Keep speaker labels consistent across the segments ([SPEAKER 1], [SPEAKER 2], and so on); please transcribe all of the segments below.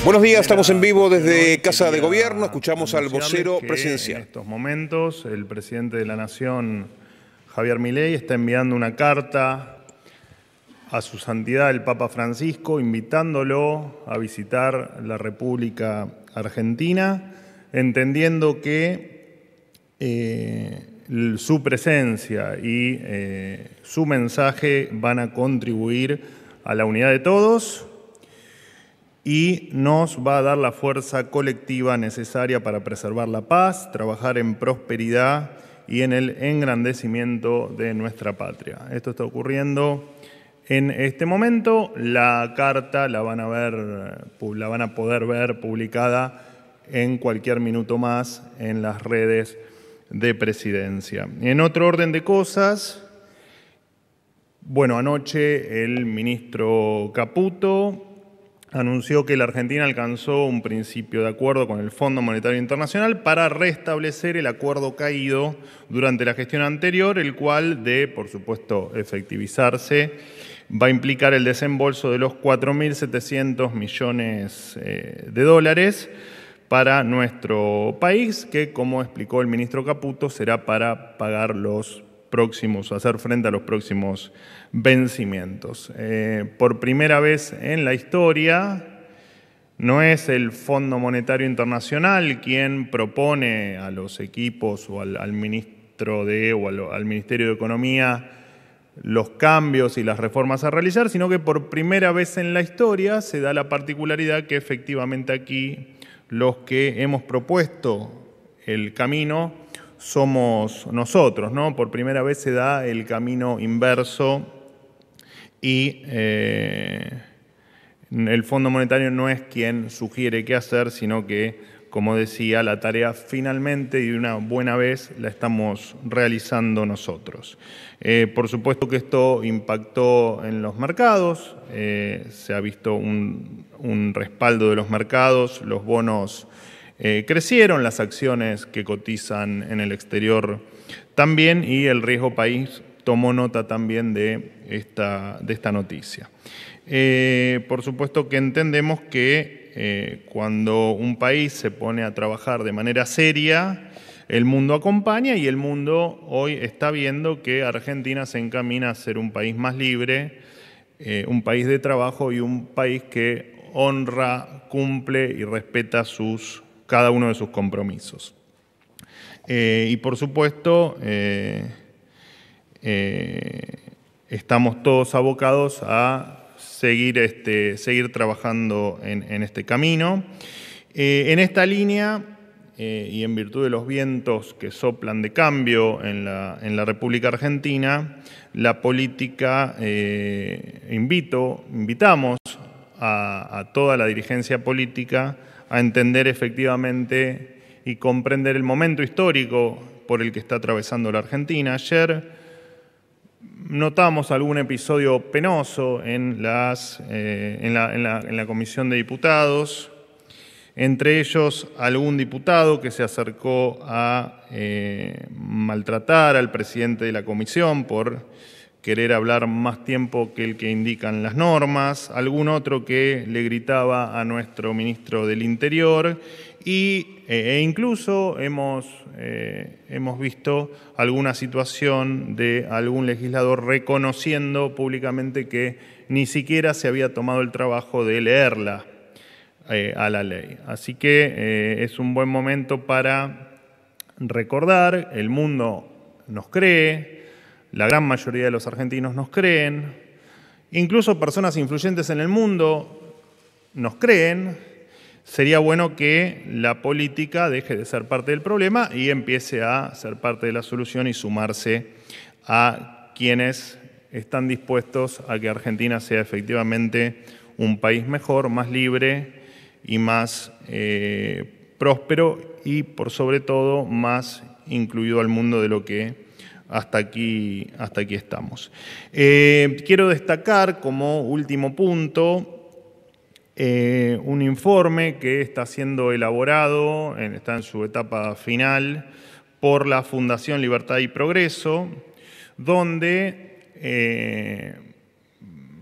[SPEAKER 1] Buenos días, estamos en vivo desde Casa de Gobierno, escuchamos al vocero presidencial.
[SPEAKER 2] En estos momentos el presidente de la Nación, Javier Milei, está enviando una carta a su santidad el Papa Francisco, invitándolo a visitar la República Argentina, entendiendo que su presencia y su mensaje van a contribuir a la unidad de todos y nos va a dar la fuerza colectiva necesaria para preservar la paz, trabajar en prosperidad y en el engrandecimiento de nuestra patria. Esto está ocurriendo en este momento. La carta la van a poder ver publicada en cualquier minuto más en las redes de Presidencia. En otro orden de cosas, anoche el ministro Caputo anunció que la Argentina alcanzó un principio de acuerdo con el Fondo Monetario Internacional para restablecer el acuerdo caído durante la gestión anterior, el cual, por supuesto, efectivizarse, va a implicar el desembolso de los 4.700 millones de dólares para nuestro país, que, como explicó el ministro Caputo, será para pagar hacer frente a los próximos vencimientos. Por primera vez en la historia, no es el Fondo Monetario Internacional quien propone a los equipos o al ministro al Ministerio de Economía los cambios y las reformas a realizar, sino que por primera vez en la historia se da la particularidad que efectivamente aquí los que hemos propuesto el camino somos nosotros, ¿no? Por primera vez se da el camino inverso y el Fondo Monetario no es quien sugiere qué hacer, sino que, como decía, la tarea finalmente y de una buena vez la estamos realizando nosotros. Por supuesto que esto impactó en los mercados, se ha visto un respaldo de los mercados, los bonos crecieron, las acciones que cotizan en el exterior también, y el riesgo país tomó nota también de esta noticia. Por supuesto que entendemos que cuando un país se pone a trabajar de manera seria, el mundo acompaña, y el mundo hoy está viendo que Argentina se encamina a ser un país más libre, un país de trabajo y un país que honra, cumple y respeta cada uno de sus compromisos. Y por supuesto, estamos todos abocados a seguir trabajando en este camino. En esta línea, y en virtud de los vientos que soplan de cambio en la República Argentina, la política, invitamos a toda la dirigencia política a entender efectivamente y comprender el momento histórico por el que está atravesando la Argentina. Ayer notamos algún episodio penoso en la Comisión de Diputados, entre ellos algún diputado que se acercó a maltratar al presidente de la comisión por querer hablar más tiempo que el que indican las normas, algún otro que le gritaba a nuestro ministro del Interior e incluso hemos visto alguna situación de algún legislador reconociendo públicamente que ni siquiera se había tomado el trabajo de leerla a la ley. Así que es un buen momento para recordar, el mundo nos cree, la gran mayoría de los argentinos nos creen, incluso personas influyentes en el mundo nos creen. Sería bueno que la política deje de ser parte del problema y empiece a ser parte de la solución y sumarse a quienes están dispuestos a que Argentina sea efectivamente un país mejor, más libre y más próspero y, por sobre todo, más incluido al mundo de lo que hasta aquí estamos. Quiero destacar como último punto un informe que está siendo elaborado, está en su etapa final, por la Fundación Libertad y Progreso, donde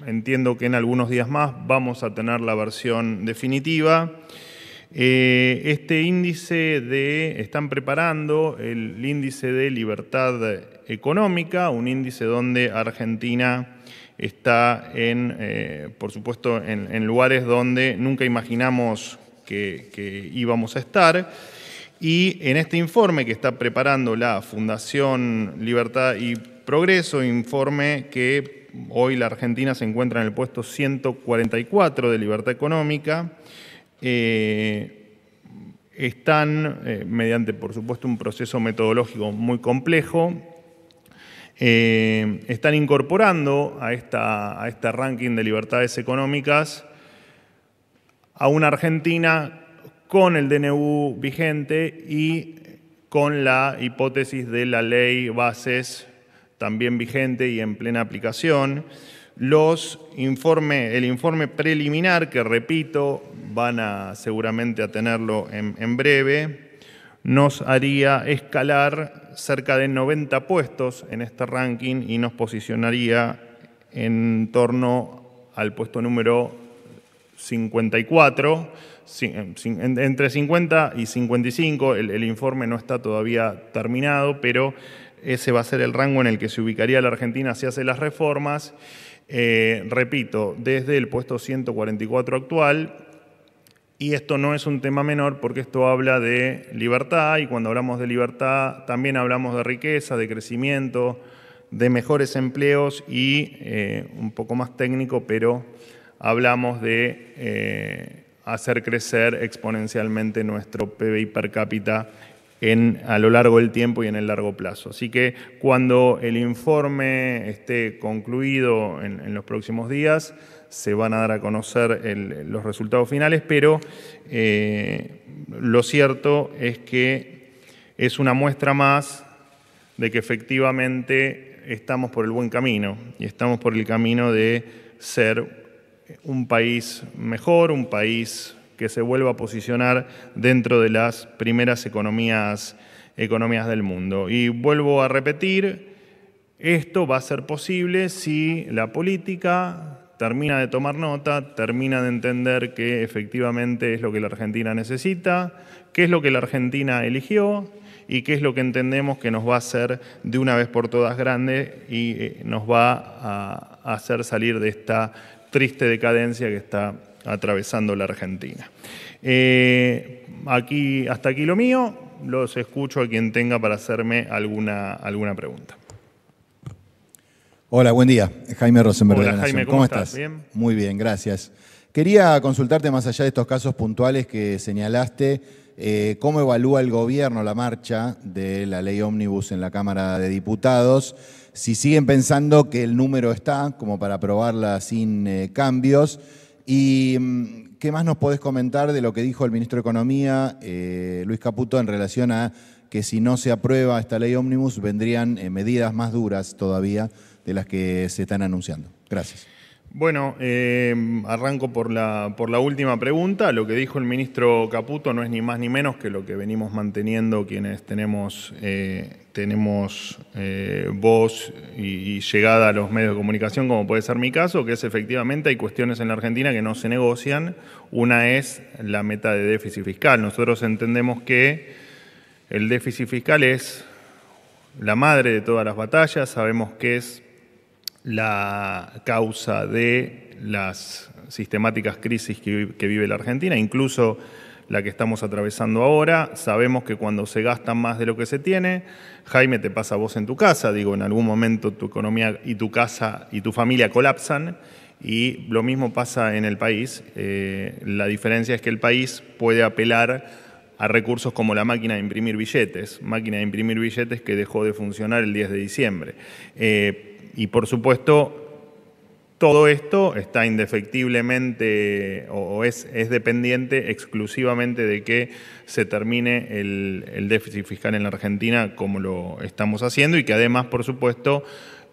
[SPEAKER 2] entiendo que en algunos días más vamos a tener la versión definitiva. Este índice están preparando el índice de libertad económica, un índice donde Argentina está por supuesto, en lugares donde nunca imaginamos que íbamos a estar. Y en este informe que está preparando la Fundación Libertad y Progreso, informe que hoy la Argentina se encuentra en el puesto 144 de libertad económica, están, mediante por supuesto un proceso metodológico muy complejo, están incorporando a este ranking de libertades económicas a una Argentina con el DNU vigente y con la hipótesis de la ley Bases también vigente y en plena aplicación. El informe preliminar, que repito, van seguramente a tenerlo en breve, nos haría escalar cerca de 90 puestos en este ranking y nos posicionaría en torno al puesto número 54, entre 50 y 55, el informe no está todavía terminado, pero ese va a ser el rango en el que se ubicaría la Argentina si hace las reformas. Repito, desde el puesto 144 actual, y esto no es un tema menor porque esto habla de libertad, y cuando hablamos de libertad también hablamos de riqueza, de crecimiento, de mejores empleos y, un poco más técnico, pero hablamos de hacer crecer exponencialmente nuestro PBI per cápita a lo largo del tiempo y en el largo plazo. Así que cuando el informe esté concluido en los próximos días, se van a dar a conocer los resultados finales, pero lo cierto es que es una muestra más de que efectivamente estamos por el buen camino, y estamos por el camino de ser un país mejor, un país que se vuelva a posicionar dentro de las primeras economías del mundo. Y vuelvo a repetir, esto va a ser posible si la política termina de tomar nota, termina de entender que efectivamente es lo que la Argentina necesita, qué es lo que la Argentina eligió y qué es lo que entendemos que nos va a hacer de una vez por todas grande y nos va a hacer salir de esta triste decadencia que está atravesando la Argentina. Hasta aquí lo mío. Los escucho a quien tenga para hacerme alguna pregunta.
[SPEAKER 3] Hola, buen día. Jaime Rosenberg de La
[SPEAKER 2] Hola,
[SPEAKER 3] Nación.
[SPEAKER 2] Jaime, ¿cómo estás? ¿Bien?
[SPEAKER 3] Muy bien, gracias. Quería consultarte, más allá de estos casos puntuales que señalaste, ¿cómo evalúa el gobierno la marcha de la ley ómnibus en la Cámara de Diputados? Si siguen pensando que el número está como para aprobarla sin cambios. ¿Y qué más nos podés comentar de lo que dijo el ministro de Economía, Luis Caputo, en relación a que si no se aprueba esta ley ómnibus vendrían medidas más duras todavía de las que se están anunciando? Gracias.
[SPEAKER 2] Bueno, arranco por la última pregunta. Lo que dijo el ministro Caputo no es ni más ni menos que lo que venimos manteniendo quienes tenemos voz y llegada a los medios de comunicación, como puede ser mi caso, que es efectivamente hay cuestiones en la Argentina que no se negocian. Una es la meta de déficit fiscal. Nosotros entendemos que el déficit fiscal es la madre de todas las batallas, sabemos que es la causa de las sistemáticas crisis que vive la Argentina, incluso la que estamos atravesando ahora. Sabemos que cuando se gasta más de lo que se tiene, Jaime, te pasa a vos en tu casa, digo, en algún momento tu economía y tu casa y tu familia colapsan, y lo mismo pasa en el país. La diferencia es que el país puede apelar a recursos como la máquina de imprimir billetes que dejó de funcionar el 10 de diciembre. Y por supuesto, todo esto está indefectiblemente o es dependiente exclusivamente de que se termine el déficit fiscal en la Argentina como lo estamos haciendo, y que además, por supuesto,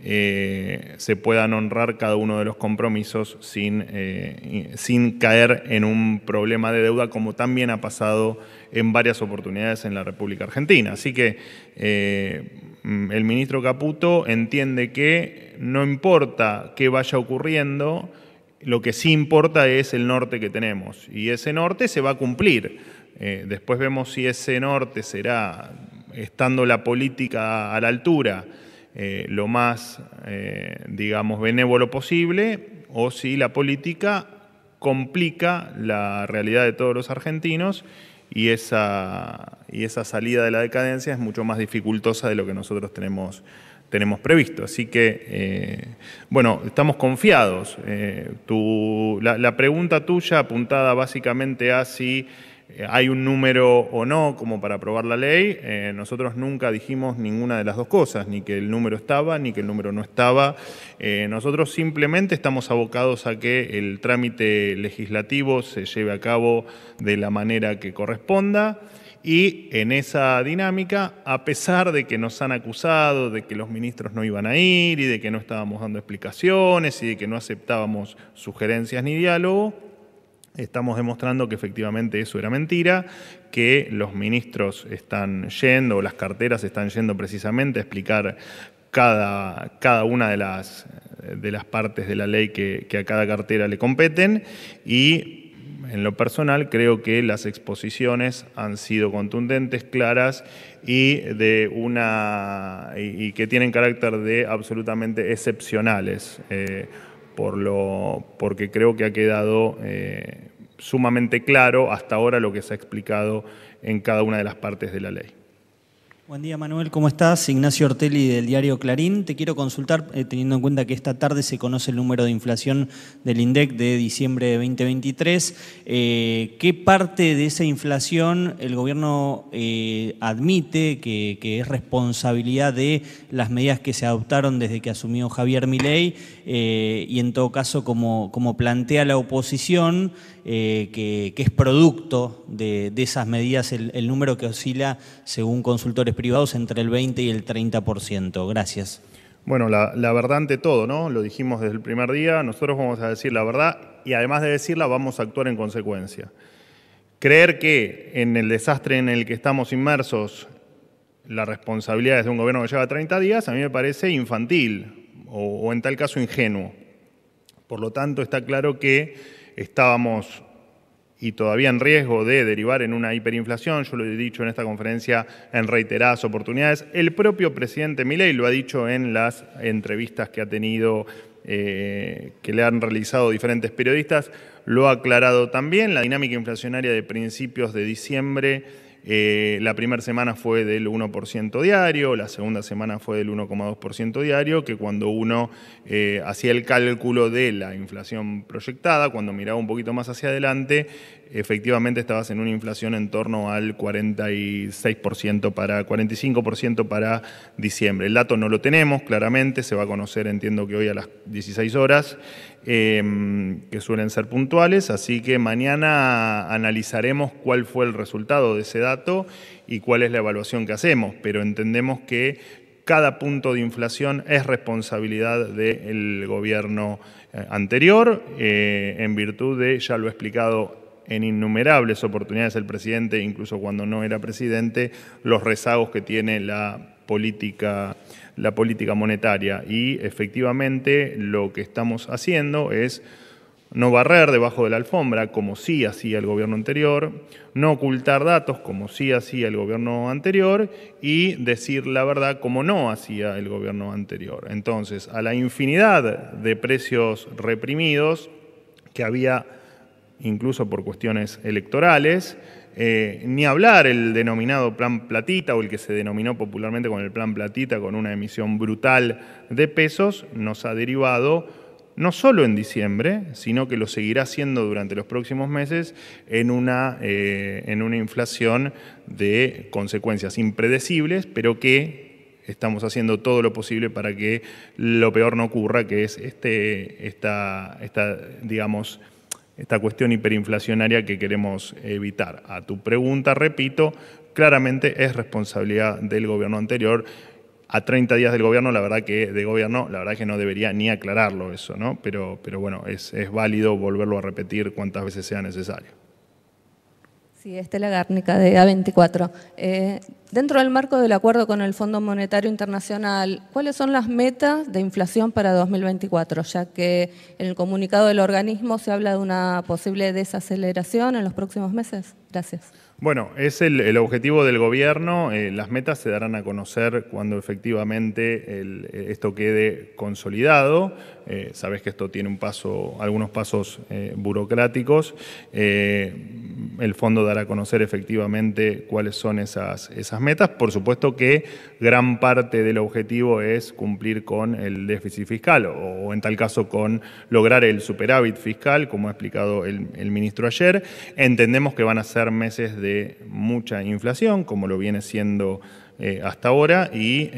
[SPEAKER 2] se puedan honrar cada uno de los compromisos sin caer en un problema de deuda, como también ha pasado en varias oportunidades en la República Argentina. Así que el ministro Caputo entiende que no importa qué vaya ocurriendo, lo que sí importa es el norte que tenemos, y ese norte se va a cumplir. Después vemos si ese norte será, estando la política a la altura, lo más, digamos, benévolo posible, o si la política complica la realidad de todos los argentinos y esa salida de la decadencia es mucho más dificultosa de lo que nosotros tenemos previsto. Así que, bueno, estamos confiados. La pregunta tuya apuntada básicamente a si hay un número o no como para aprobar la ley. Nosotros nunca dijimos ninguna de las dos cosas, ni que el número estaba, ni que el número no estaba. Nosotros simplemente estamos abocados a que el trámite legislativo se lleve a cabo de la manera que corresponda. Y en esa dinámica, a pesar de que nos han acusado de que los ministros no iban a ir y de que no estábamos dando explicaciones y de que no aceptábamos sugerencias ni diálogo, estamos demostrando que efectivamente eso era mentira, que los ministros están yendo, o las carteras están yendo precisamente a explicar cada una de las partes de la ley que a cada cartera le competen. Y en lo personal, creo que las exposiciones han sido contundentes, claras y que tienen carácter de absolutamente excepcionales, porque creo que ha quedado sumamente claro hasta ahora lo que se ha explicado en cada una de las partes de la ley.
[SPEAKER 4] Buen día, Manuel, ¿cómo estás? Ignacio Ortelli del diario Clarín. Te quiero consultar, teniendo en cuenta que esta tarde se conoce el número de inflación del INDEC de diciembre de 2023. ¿Qué parte de esa inflación el gobierno admite que es responsabilidad de las medidas que se adoptaron desde que asumió Javier Milei? Y en todo caso, como plantea la oposición, que es producto de esas medidas el número que oscila, según consultores privados, entre el 20 y el 30%. Gracias.
[SPEAKER 2] Bueno, la verdad ante todo, ¿no? Lo dijimos desde el primer día, nosotros vamos a decir la verdad y además de decirla vamos a actuar en consecuencia. Creer que en el desastre en el que estamos inmersos la responsabilidad es de un gobierno que lleva 30 días, a mí me parece infantil o en tal caso ingenuo. Por lo tanto, está claro que estábamos y todavía en riesgo de derivar en una hiperinflación. Yo lo he dicho en esta conferencia en reiteradas oportunidades. El propio presidente Milei lo ha dicho en las entrevistas que ha tenido, que le han realizado diferentes periodistas. Lo ha aclarado también. La dinámica inflacionaria de principios de diciembre, la primera semana fue del 1% diario, la segunda semana fue del 1,2% diario, que cuando uno hacía el cálculo de la inflación proyectada, cuando miraba un poquito más hacia adelante, efectivamente estabas en una inflación en torno al 45% para diciembre. El dato no lo tenemos, claramente, se va a conocer, entiendo que hoy a las 16 horas, que suelen ser puntuales, así que mañana analizaremos cuál fue el resultado de ese dato y cuál es la evaluación que hacemos, pero entendemos que cada punto de inflación es responsabilidad del gobierno anterior, en virtud de, ya lo he explicado en innumerables oportunidades el presidente, incluso cuando no era presidente, los rezagos que tiene la política monetaria. Y efectivamente lo que estamos haciendo es no barrer debajo de la alfombra, como sí hacía el gobierno anterior, no ocultar datos, como sí hacía el gobierno anterior, y decir la verdad, como no hacía el gobierno anterior. Entonces, a la infinidad de precios reprimidos que había, incluso por cuestiones electorales, ni hablar el denominado Plan Platita, o el que se denominó popularmente con el Plan Platita, con una emisión brutal de pesos, nos ha derivado, no solo en diciembre, sino que lo seguirá haciendo durante los próximos meses, en una inflación de consecuencias impredecibles, pero que estamos haciendo todo lo posible para que lo peor no ocurra, que es esta cuestión hiperinflacionaria que queremos evitar. A tu pregunta, repito, claramente es responsabilidad del gobierno anterior. A 30 días del gobierno, la verdad que no debería ni aclararlo eso, ¿no? Pero bueno, es válido volverlo a repetir cuantas veces sea necesario.
[SPEAKER 5] Sí, Estela Gárnica, de A24. Dentro del marco del acuerdo con el Fondo Monetario Internacional, ¿cuáles son las metas de inflación para 2024? Ya que en el comunicado del organismo se habla de una posible desaceleración en los próximos meses. Gracias.
[SPEAKER 2] Bueno, es el objetivo del gobierno. Las metas se darán a conocer cuando efectivamente esto quede consolidado. Sabés que esto tiene algunos pasos burocráticos. El fondo dará a conocer efectivamente cuáles son esas metas. Por supuesto que gran parte del objetivo es cumplir con el déficit fiscal o en tal caso con lograr el superávit fiscal, como ha explicado el ministro ayer. Entendemos que van a ser meses de mucha inflación, como lo viene siendo hasta ahora, y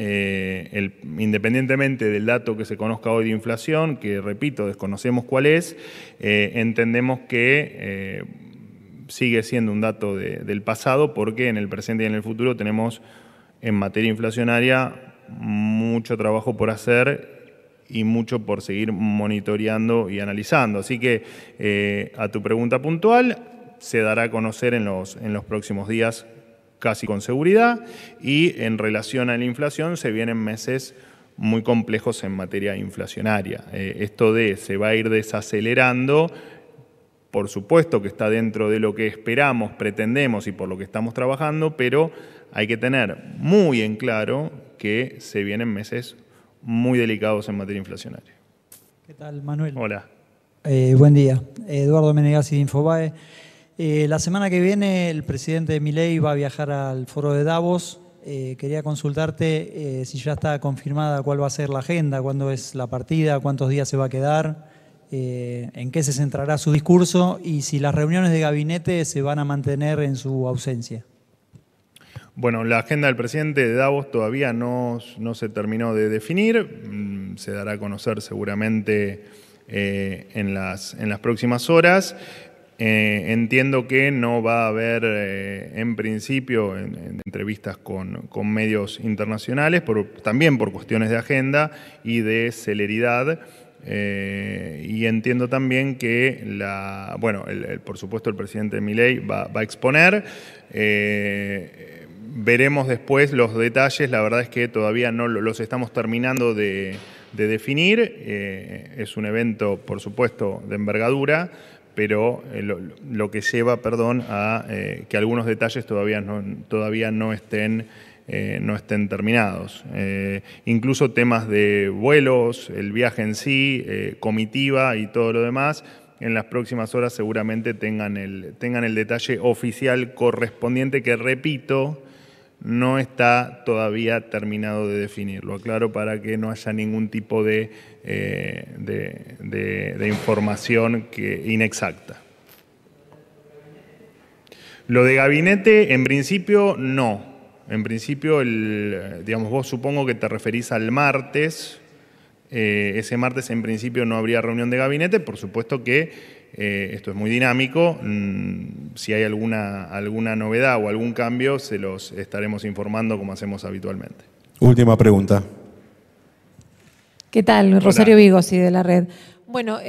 [SPEAKER 2] independientemente del dato que se conozca hoy de inflación, que repito, desconocemos cuál es, entendemos que sigue siendo un dato del pasado, porque en el presente y en el futuro tenemos en materia inflacionaria mucho trabajo por hacer y mucho por seguir monitoreando y analizando. Así que a tu pregunta puntual, se dará a conocer en los próximos días casi con seguridad, y en relación a la inflación se vienen meses muy complejos en materia inflacionaria. Esto se va a ir desacelerando, por supuesto que está dentro de lo que esperamos, pretendemos y por lo que estamos trabajando, pero hay que tener muy en claro que se vienen meses muy delicados en materia inflacionaria.
[SPEAKER 6] ¿Qué tal, Manuel?
[SPEAKER 2] Hola.
[SPEAKER 6] Buen día. Eduardo Menegazzi de Infobae. La semana que viene el presidente Milei va a viajar al foro de Davos. Quería consultarte si ya está confirmada cuál va a ser la agenda, cuándo es la partida, cuántos días se va a quedar, en qué se centrará su discurso y si las reuniones de gabinete se van a mantener en su ausencia.
[SPEAKER 2] Bueno, la agenda del presidente de Davos todavía no se terminó de definir. Se dará a conocer seguramente en las próximas horas. Entiendo que no va a haber, en principio, en entrevistas con medios internacionales, también por cuestiones de agenda y de celeridad. Y entiendo también que, por supuesto, el presidente Milei va a exponer. Veremos después los detalles. La verdad es que todavía no los estamos terminando de definir. Es un evento, por supuesto, de envergadura, pero lo que lleva, a que algunos detalles todavía no estén terminados. Incluso temas de vuelos, el viaje en sí, comitiva y todo lo demás, en las próximas horas seguramente tengan el detalle oficial correspondiente, que repito, no está todavía terminado de definir. Lo aclaro para que no haya ningún tipo de información inexacta. Lo de gabinete, en principio, no. En principio, vos supongo que te referís al martes. Ese martes, en principio, no habría reunión de gabinete. Por supuesto que esto es muy dinámico. Si hay alguna novedad o algún cambio, se los estaremos informando como hacemos habitualmente.
[SPEAKER 1] Última pregunta.
[SPEAKER 7] ¿Qué tal?
[SPEAKER 2] Hola.
[SPEAKER 7] Rosario Vigosi, de la red. Bueno,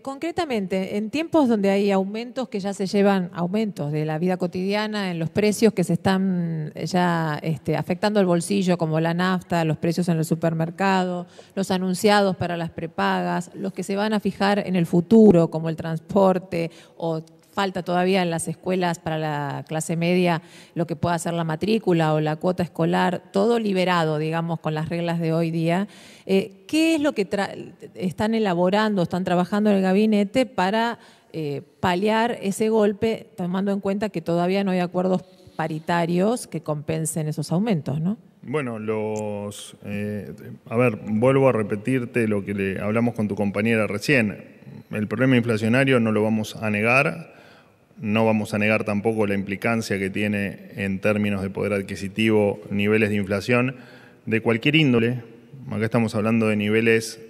[SPEAKER 7] concretamente, en tiempos donde hay aumentos que ya se llevan, aumentos de la vida cotidiana en los precios que se están ya afectando el bolsillo, como la nafta, los precios en el supermercado, los anunciados para las prepagas, los que se van a fijar en el futuro, como el transporte, o falta todavía en las escuelas para la clase media lo que pueda ser la matrícula o la cuota escolar, todo liberado, digamos, con las reglas de hoy día. ¿Qué es lo que están elaborando, están trabajando en el gabinete para paliar ese golpe, tomando en cuenta que todavía no hay acuerdos paritarios que compensen esos aumentos, ¿no?
[SPEAKER 2] Bueno, vuelvo a repetirte lo que hablamos con tu compañera recién. El problema inflacionario no lo vamos a negar. No vamos a negar tampoco la implicancia que tiene en términos de poder adquisitivo niveles de inflación de cualquier índole. Acá estamos hablando de niveles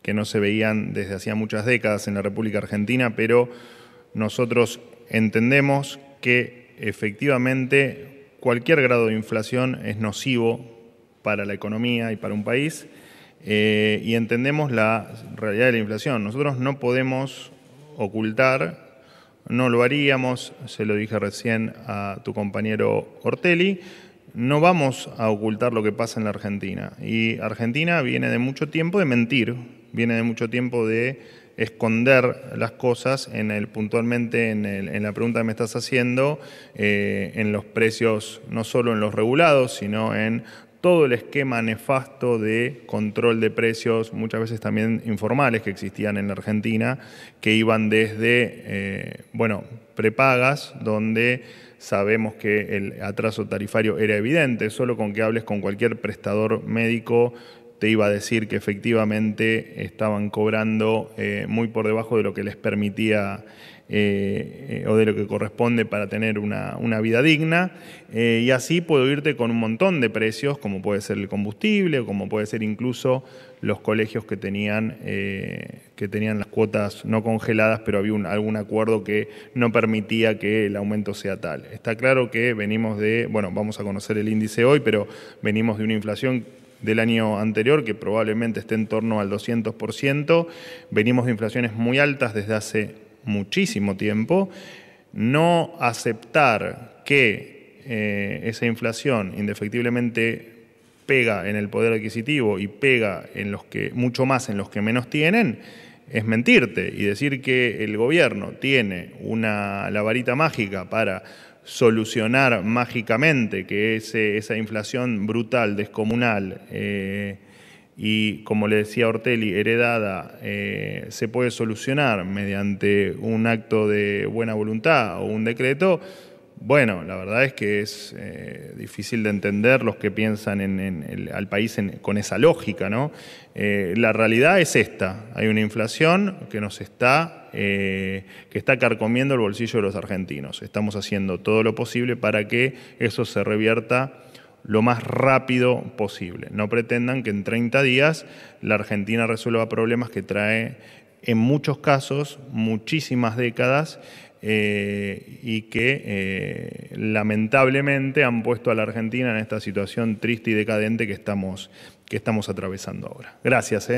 [SPEAKER 2] que no se veían desde hacía muchas décadas en la República Argentina, pero nosotros entendemos que efectivamente cualquier grado de inflación es nocivo para la economía y para un país, y entendemos la realidad de la inflación. Nosotros no podemos ocultar no lo haríamos, se lo dije recién a tu compañero Ortelli. No vamos a ocultar lo que pasa en la Argentina. Y Argentina viene de mucho tiempo de mentir, viene de mucho tiempo de esconder las cosas puntualmente en la pregunta que me estás haciendo, en los precios, no solo en los regulados, sino en todo el esquema nefasto de control de precios, muchas veces también informales, que existían en la Argentina, que iban desde, prepagas, donde sabemos que el atraso tarifario era evidente. Solo con que hables con cualquier prestador médico te iba a decir que efectivamente estaban cobrando muy por debajo de lo que les permitía o de lo que corresponde para tener una vida digna. Y así puedo irte con un montón de precios, como puede ser el combustible, o como puede ser incluso los colegios que tenían las cuotas no congeladas, pero había algún acuerdo que no permitía que el aumento sea tal. Está claro que venimos vamos a conocer el índice hoy, pero venimos de una inflación del año anterior que probablemente esté en torno al 200%. Venimos de inflaciones muy altas desde hace muchísimo tiempo. No aceptar que esa inflación indefectiblemente pega en el poder adquisitivo y pega mucho más en los que menos tienen, es mentirte. Y decir que el gobierno tiene la varita mágica para solucionar mágicamente que esa inflación brutal, descomunal y, como le decía Ortelli, heredada, se puede solucionar mediante un acto de buena voluntad o un decreto. Bueno, la verdad es que es difícil de entender los que piensan al país con esa lógica, ¿no? La realidad es esta: hay una inflación que está carcomiendo el bolsillo de los argentinos. Estamos haciendo todo lo posible para que eso se revierta lo más rápido posible. No pretendan que en 30 días la Argentina resuelva problemas que trae, en muchos casos, muchísimas décadas, y que lamentablemente han puesto a la Argentina en esta situación triste y decadente que estamos atravesando ahora. Gracias.